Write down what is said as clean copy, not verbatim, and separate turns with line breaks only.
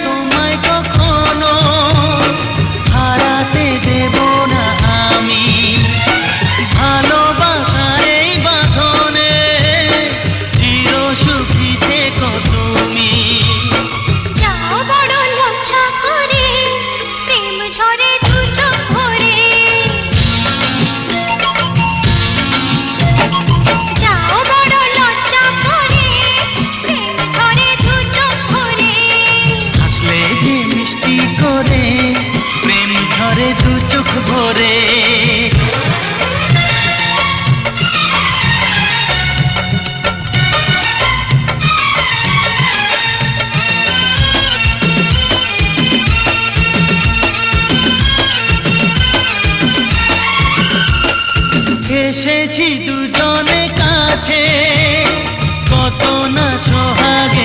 তোমায় কখনো হারাতে দেব না আমি। ভালোবাসার এই বাঁধনে চির সুখী থেকো তুমি।
যাও বড় লজ্জা করে, প্রেম ঝরে দু চোখ ভরে। যাও বড় লজ্জা করে, প্রেম ঝরে দু চোখ ভরে।
হাসলে যে মিষ্টি করে প্রেম ঝরে দু চোখ ভরে। এসেছি দুজনে কাছে, কত না সোহাগে